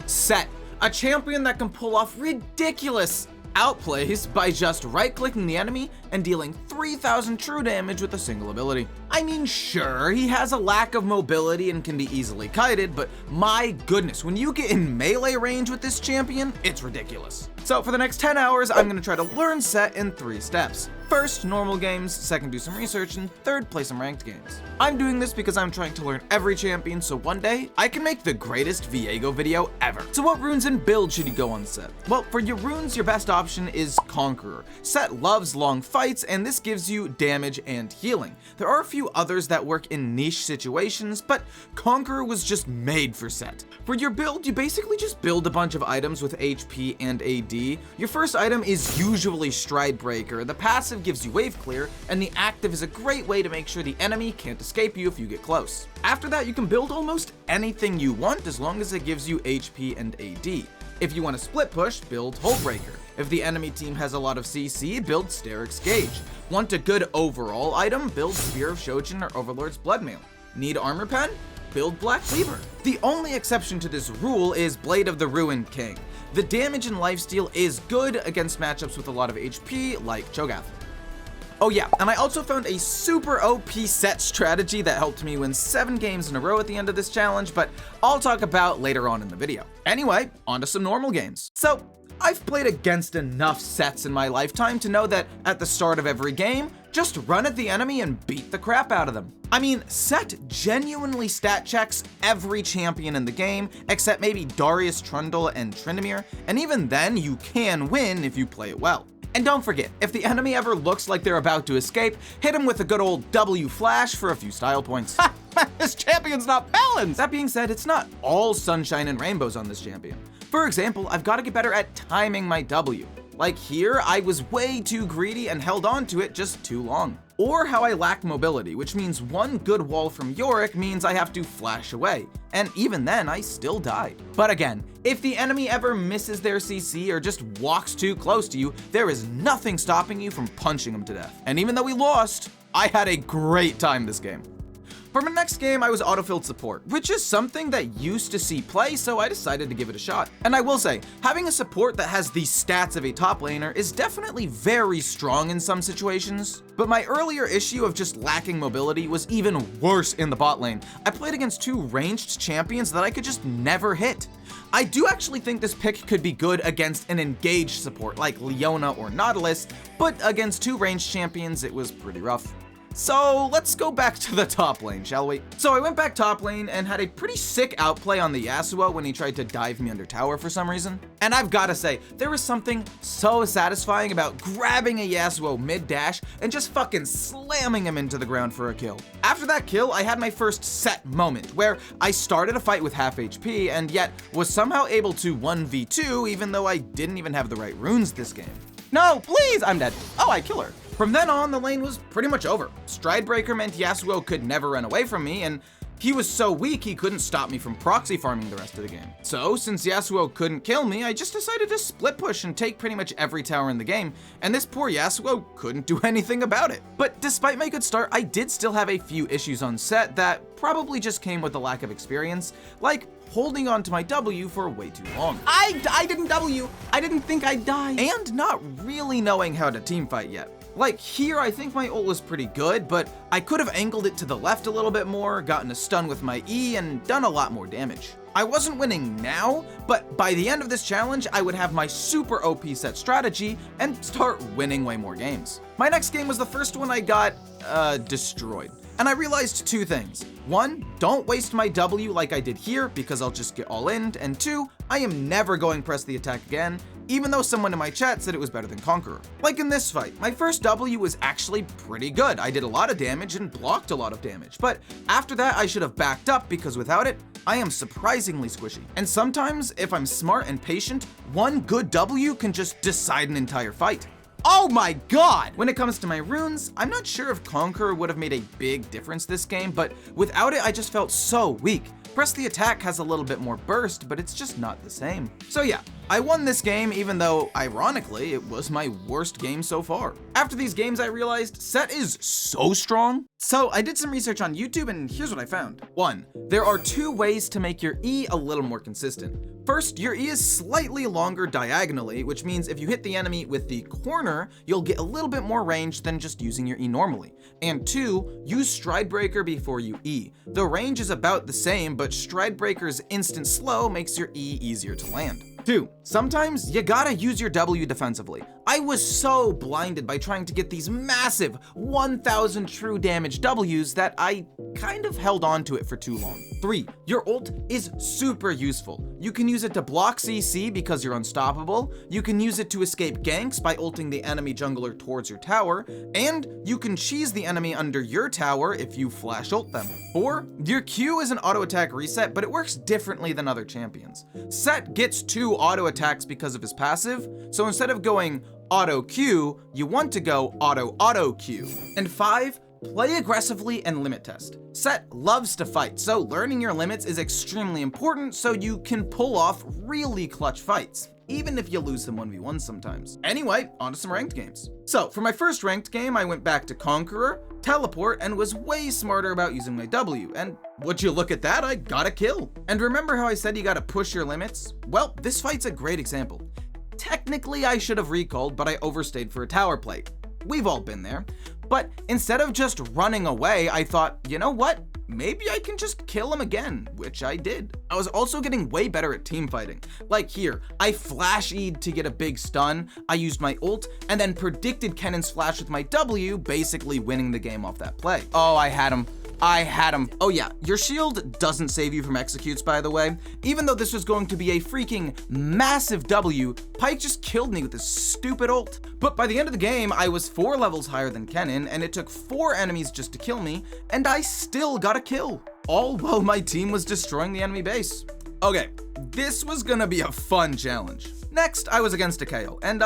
Sett, a champion that can pull off ridiculous outplays by just right-clicking the enemy and dealing 3,000 true damage with a single ability. I mean, sure, he has a lack of mobility and can be easily kited, but my goodness, when you get in melee range with this champion, it's ridiculous. So for the next 10 hours, I'm gonna try to learn Sett in 3 steps. First, normal games, second, do some research, and third, play some ranked games. I'm doing this because I'm trying to learn every champion so one day, I can make the greatest Viego video ever. So what runes and builds should you go on Sett? Well, for your runes, your best option is Conqueror. Sett loves long fights, and this gives you damage and healing. There are a few others that work in niche situations, but Conqueror was just made for Sett. For your build, you basically just build a bunch of items with HP and AD. Your first item is usually Stride Breaker. The passive gives you wave clear, and the active is a great way to make sure the enemy can't escape you if you get close. After that, you can build almost anything you want as long as it gives you HP and AD. If you want to split push, build Hullbreaker. If the enemy team has a lot of CC, build Steric's Gauge. Want a good overall item? Build Spear of Shojin or Overlord's Bloodmail. Need Armor Pen? Build Black Cleaver. The only exception to this rule is Blade of the Ruined King. The damage and lifesteal is good against matchups with a lot of HP, like Cho'Gath. Oh yeah, and I also found a super OP Sett strategy that helped me win 7 games in a row at the end of this challenge, but I'll talk about later on in the video. Anyway, on to some normal games. So, I've played against enough Setts in my lifetime to know that at the start of every game, just run at the enemy and beat the crap out of them. I mean, Sett genuinely stat checks every champion in the game, except maybe Darius, Trundle, and Tryndamere, and even then, you can win if you play it well. And don't forget, if the enemy ever looks like they're about to escape, hit him with a good old W flash for a few style points. Ha! This champion's not balanced! That being said, it's not all sunshine and rainbows on this champion. For example, I've got to get better at timing my W. Like here, I was way too greedy and held on to it just too long. Or how I lack mobility, which means one good wall from Yorick means I have to flash away. And even then, I still died. But again, if the enemy ever misses their CC or just walks too close to you, there is nothing stopping you from punching them to death. And even though we lost, I had a great time this game. For my next game, I was autofilled support, which is something that used to see play, so I decided to give it a shot. And I will say, having a support that has the stats of a top laner is definitely very strong in some situations, but my earlier issue of just lacking mobility was even worse in the bot lane. I played against 2 ranged champions that I could just never hit. I do actually think this pick could be good against an engaged support like Leona or Nautilus, but against 2 ranged champions, it was pretty rough. So let's go back to the top lane, shall we? So I went back top lane and had a pretty sick outplay on the Yasuo when he tried to dive me under tower for some reason. And I've gotta say, there was something so satisfying about grabbing a Yasuo mid-dash and just fucking slamming him into the ground for a kill. After that kill, I had my first Sett moment, where I started a fight with half HP and yet was somehow able to 1v2 even though I didn't even have the right runes this game. No, please, I'm dead. Oh, I kill her. From then on, the lane was pretty much over. Stride Breaker meant Yasuo could never run away from me, and he was so weak he couldn't stop me from proxy farming the rest of the game. So, since Yasuo couldn't kill me, I just decided to split push and take pretty much every tower in the game, and this poor Yasuo couldn't do anything about it. But despite my good start, I did still have a few issues on Sett that probably just came with the lack of experience, like holding on to my W for way too long. I didn't W, I didn't think I'd die. And not really knowing how to teamfight yet. Like here, I think my ult was pretty good, but I could have angled it to the left a little bit more, gotten a stun with my E, and done a lot more damage. I wasn't winning now, but by the end of this challenge, I would have my super OP Sett strategy and start winning way more games. My next game was the first one I got, destroyed. And I realized 2 things. 1, don't waste my W like I did here because I'll just get all in, and 2, I am never going press the attack again, even though someone in my chat said it was better than Conqueror. Like in this fight, my first W was actually pretty good. I did a lot of damage and blocked a lot of damage, but after that I should have backed up because without it, I am surprisingly squishy. And sometimes, if I'm smart and patient, one good W can just decide an entire fight. Oh my god! When it comes to my runes, I'm not sure if Conqueror would have made a big difference this game, but without it, I just felt so weak. Press the attack has a little bit more burst, but it's just not the same. So yeah, I won this game even though, ironically, it was my worst game so far. After these games, I realized Sett is so strong. So I did some research on YouTube and here's what I found. 1. There are 2 ways to make your E a little more consistent. First, your E is slightly longer diagonally, which means if you hit the enemy with the corner, you'll get a little bit more range than just using your E normally. And 2, use Stride Breaker before you E. The range is about the same, but Stride Breaker's instant slow makes your E easier to land. 2. Sometimes you gotta use your W defensively. I was so blinded by trying to get these massive 1000 true damage Ws that I kind of held on to it for too long. 3. Your ult is super useful. You can use it to block CC because you're unstoppable, you can use it to escape ganks by ulting the enemy jungler towards your tower, and you can cheese the enemy under your tower if you flash ult them. 4. Your Q is an auto attack reset, but it works differently than other champions. Sett gets 2 auto attacks because of his passive, so instead of going auto Q, you want to go auto Q. And 5, play aggressively and limit test. Sett loves to fight, so learning your limits is extremely important so you can pull off really clutch fights, even if you lose them 1v1 sometimes. Anyway, on to some ranked games. So for my first ranked game, I went back to Conqueror, Teleport, and was way smarter about using my W, and would you look at that, I got a kill. And remember how I said you gotta push your limits? Well, this fight's a great example. Technically, I should have recalled, but I overstayed for a tower play. We've all been there. But instead of just running away, I thought, you know what? Maybe I can just kill him again, which I did. I was also getting way better at team fighting. Like here, I flash E'd to get a big stun, I used my ult, and then predicted Kennen's flash with my W, basically winning the game off that play. Oh, I had him. Oh yeah, your shield doesn't save you from executes, by the way. Even though this was going to be a freaking massive W, Pyke just killed me with his stupid ult. But by the end of the game, I was 4 levels higher than Kennen, and it took 4 enemies just to kill me, and I still got a kill. All while my team was destroying the enemy base. Okay, this was gonna be a fun challenge. Next, I was against a Kayle, and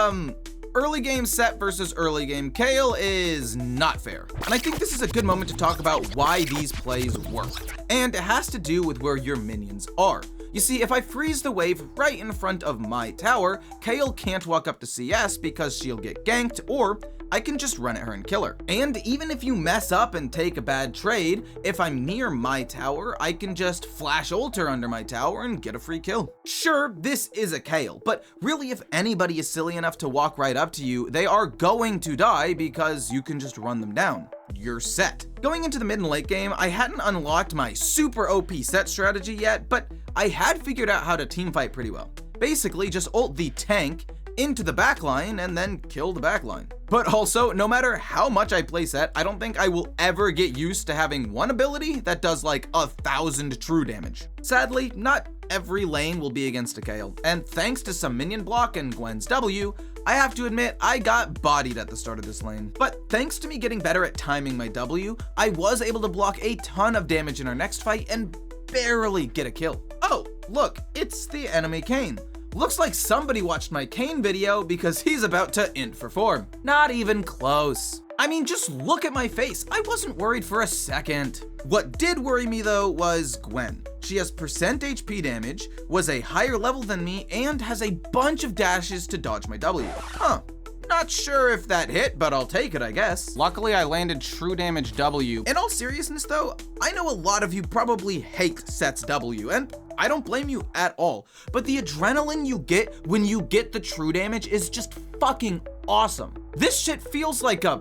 early game Sett versus early game Kayle is not fair. And I think this is a good moment to talk about why these plays work. And it has to do with where your minions are. You see, if I freeze the wave right in front of my tower, Kayle can't walk up to CS because she'll get ganked, or I can just run at her and kill her. And even if you mess up and take a bad trade, if I'm near my tower, I can just flash ult her under my tower and get a free kill. Sure, this is a Kayle, but really if anybody is silly enough to walk right up to you, they are going to die because you can just run them down. You're Sett. Going into the mid and late game, I hadn't unlocked my super OP Sett strategy yet, but I had figured out how to teamfight pretty well. Basically, just ult the tank into the backline and then kill the backline. But also, no matter how much I play Sett, I don't think I will ever get used to having one ability that does like 1000 true damage. Sadly, not every lane will be against a Kayle, and thanks to some minion block and Gwen's W, I have to admit I got bodied at the start of this lane. But thanks to me getting better at timing my W, I was able to block a ton of damage in our next fight and barely get a kill. Oh, look, it's the enemy Kayn. Looks like somebody watched my Kayn video because he's about to int for form. Not even close. I mean, just look at my face. I wasn't worried for a second. What did worry me though was Gwen. She has percent HP damage, was a higher level than me, and has a bunch of dashes to dodge my W. Huh. Not sure if that hit, but I'll take it, I guess. Luckily, I landed true damage W. In all seriousness though, I know a lot of you probably hate Sett's W, and I don't blame you at all, but the adrenaline you get when you get the true damage is just fucking awesome. This shit feels like a...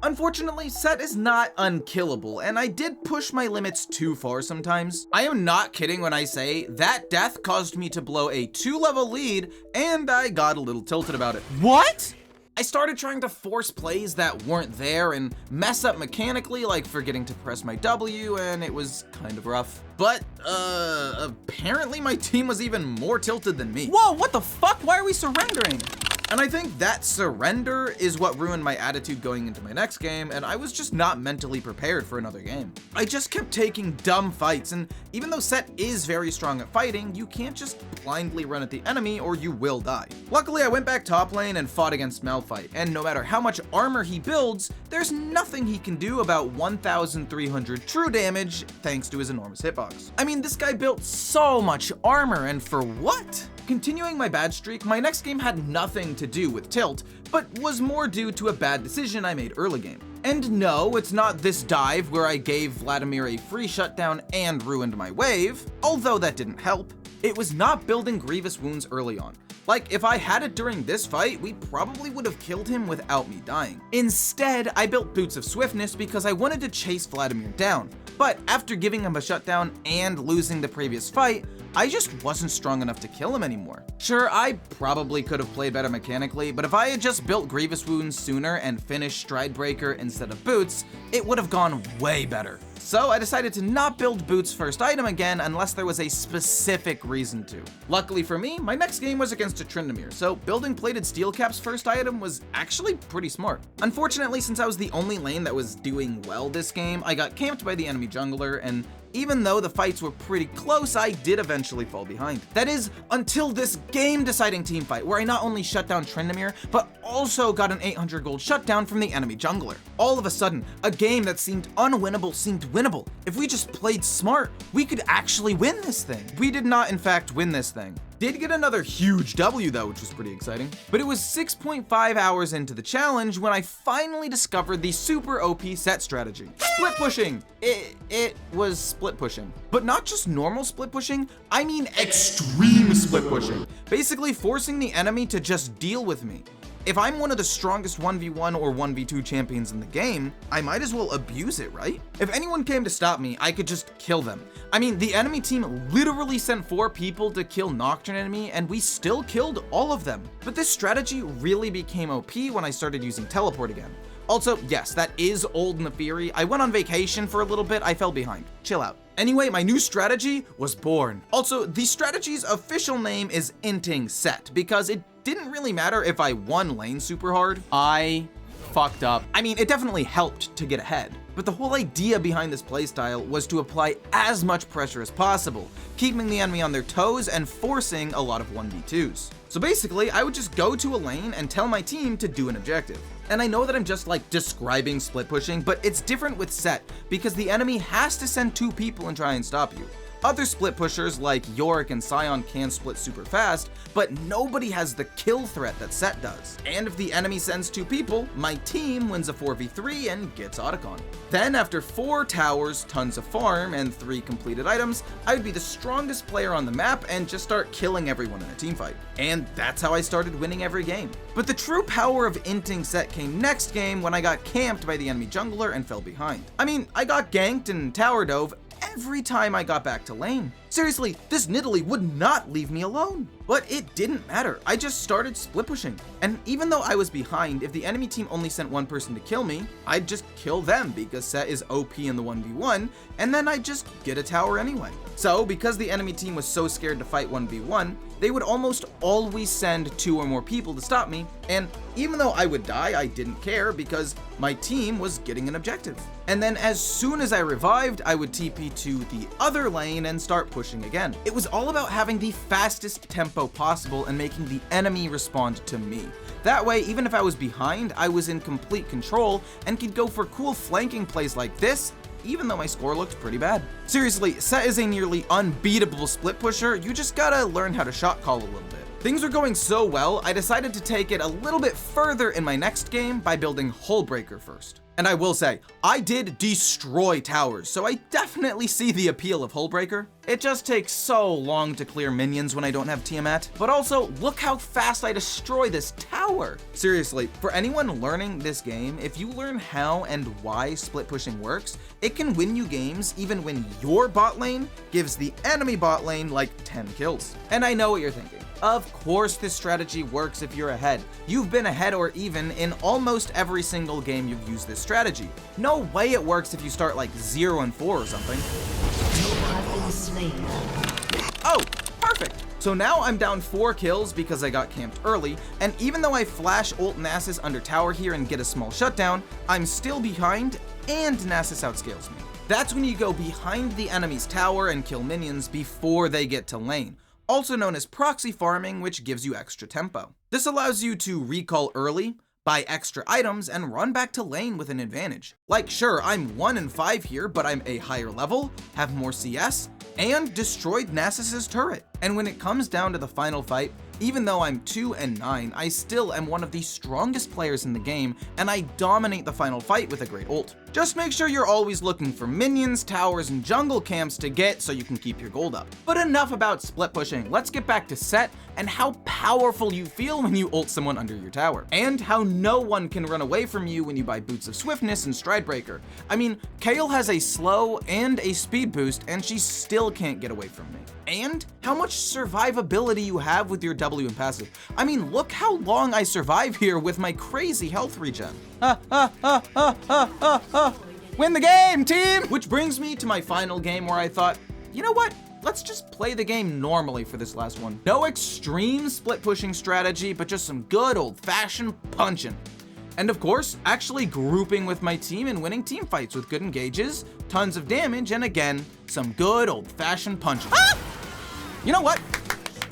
Unfortunately, Sett is not unkillable, and I did push my limits too far sometimes. I am not kidding when I say that death caused me to blow a 2-level lead, and I got a little tilted about it. What? I started trying to force plays that weren't there and mess up mechanically, like forgetting to press my W, and it was kind of rough. But, apparently my team was even more tilted than me. Whoa, what the fuck? Why are we surrendering? And I think that surrender is what ruined my attitude going into my next game, and I was just not mentally prepared for another game. I just kept taking dumb fights, and even though Sett is very strong at fighting, you can't just blindly run at the enemy or you will die. Luckily, I went back top lane and fought against Malphite, and no matter how much armor he builds, there's nothing he can do about 1,300 true damage thanks to his enormous hitbox. I mean, this guy built so much armor, and for what? Continuing my bad streak, my next game had nothing to do with tilt, but was more due to a bad decision I made early game. And no, it's not this dive where I gave Vladimir a free shutdown and ruined my wave, although that didn't help. It was not building grievous wounds early on. Like, if I had it during this fight, we probably would have killed him without me dying. Instead, I built Boots of Swiftness because I wanted to chase Vladimir down. But after giving him a shutdown and losing the previous fight, I just wasn't strong enough to kill him anymore. Sure, I probably could have played better mechanically, but if I had just built Grievous Wounds sooner and finished Stridebreaker instead of Boots, it would have gone way better. So I decided to not build Boots' first item again unless there was a specific reason to. Luckily for me, my next game was against a Tryndamere, so building Plated Steel Cap's first item was actually pretty smart. Unfortunately, since I was the only lane that was doing well this game, I got camped by the enemy jungler, and even though the fights were pretty close, I did eventually fall behind. That is, until this game-deciding teamfight, where I not only shut down Tryndamere, but also got an 800 gold shutdown from the enemy jungler. All of a sudden, a game that seemed unwinnable seemed winnable. If we just played smart, we could actually win this thing. We did not, in fact, win this thing. Did get another huge W though, which was pretty exciting. But it was 6.5 hours into the challenge when I finally discovered the super OP Sett strategy. Split pushing. It was split pushing. But not just normal split pushing, I mean extreme split pushing. Basically forcing the enemy to just deal with me. If I'm one of the strongest 1v1 or 1v2 champions in the game, I might as well abuse it, right? If anyone came to stop me, I could just kill them. I mean, the enemy team literally sent 4 people to kill Nocturne enemy, and we still killed all of them. But this strategy really became OP when I started using teleport again. Also, yes, that is old Neferi. I went on vacation for a little bit, I fell behind. Chill out. Anyway, my new strategy was born. Also, the strategy's official name is Inting Sett, because it didn't really matter if I won lane super hard. I fucked up. I mean, it definitely helped to get ahead. But the whole idea behind this playstyle was to apply as much pressure as possible, keeping the enemy on their toes and forcing a lot of 1v2s. So basically, I would just go to a lane and tell my team to do an objective. And I know that I'm just like describing split pushing, but it's different with Sett because the enemy has to send 2 people and try and stop you. Other split pushers like Yorick and Sion can split super fast, but nobody has the kill threat that Sett does. And if the enemy sends 2 people, my team wins a 4v3 and gets Otacon. Then after 4 towers, tons of farm, and 3 completed items, I would be the strongest player on the map and just start killing everyone in a teamfight. And that's how I started winning every game. But the true power of Inting Sett came next game when I got camped by the enemy jungler and fell behind. I mean, I got ganked and tower dove every time I got back to lane. Seriously, this Nidalee would not leave me alone. But it didn't matter, I just started split pushing. And even though I was behind, if the enemy team only sent 1 person to kill me, I'd just kill them because Sett is OP in the 1v1, and then I'd just get a tower anyway. So because the enemy team was so scared to fight 1v1, they would almost always send 2 or more people to stop me, and even though I would die, I didn't care because my team was getting an objective. And then as soon as I revived, I would TP to the other lane and start pushing again. It was all about having the fastest tempo possible and making the enemy respond to me. That way, even if I was behind, I was in complete control and could go for cool flanking plays like this, even though my score looked pretty bad. Seriously, Sett is a nearly unbeatable split pusher, you just gotta learn how to shot call a little bit. Things were going so well, I decided to take it a little bit further in my next game by building Hullbreaker first. And I will say, I did destroy towers, so I definitely see the appeal of Hullbreaker. It just takes so long to clear minions when I don't have Tiamat, but also look how fast I destroy this tower. Seriously, for anyone learning this game, if you learn how and why split pushing works, it can win you games even when your bot lane gives the enemy bot lane like 10 kills. And I know what you're thinking. Of course this strategy works if you're ahead. You've been ahead or even in almost every single game you've used this strategy. No way it works if you start like 0-4 or something. Oh, perfect. So now I'm down 4 kills because I got camped early, and even though I flash ult Nasus under tower here and get a small shutdown, I'm still behind and Nasus outscales me. That's when you go behind the enemy's tower and kill minions before they get to lane, also known as proxy farming, which gives you extra tempo. This allows you to recall early, buy extra items, and run back to lane with an advantage. Like, sure, I'm 1 in 5 here, but I'm a higher level, have more CS, and destroyed Nasus's turret. And when it comes down to the final fight, even though I'm 2 and 9, I still am one of the strongest players in the game, and I dominate the final fight with a great ult. Just make sure you're always looking for minions, towers, and jungle camps to get so you can keep your gold up. But enough about split pushing, let's get back to Sett and how powerful you feel when you ult someone under your tower, and how no one can run away from you when you buy Boots of Swiftness and Stridebreaker. I mean, Kayle has a slow and a speed boost, and she still can't get away from me. And how much survivability you have with your W and passive. I mean, look how long I survive here with my crazy health regen. Win the game, team! Which brings me to my final game where I thought, you know what? Let's just play the game normally for this last one. No extreme split pushing strategy, but just some good old-fashioned punching. And of course, actually grouping with my team and winning team fights with good engages, tons of damage, and again, some good old-fashioned punching. Ah! You know what?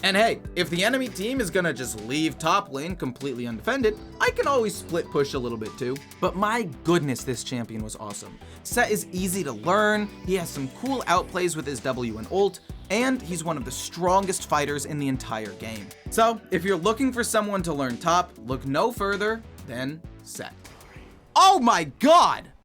And hey, if the enemy team is gonna just leave top lane completely undefended, I can always split push a little bit too. But my goodness, this champion was awesome. Sett is easy to learn, he has some cool outplays with his W and ult, and he's one of the strongest fighters in the entire game. So if you're looking for someone to learn top, look no further than Sett. Oh my god!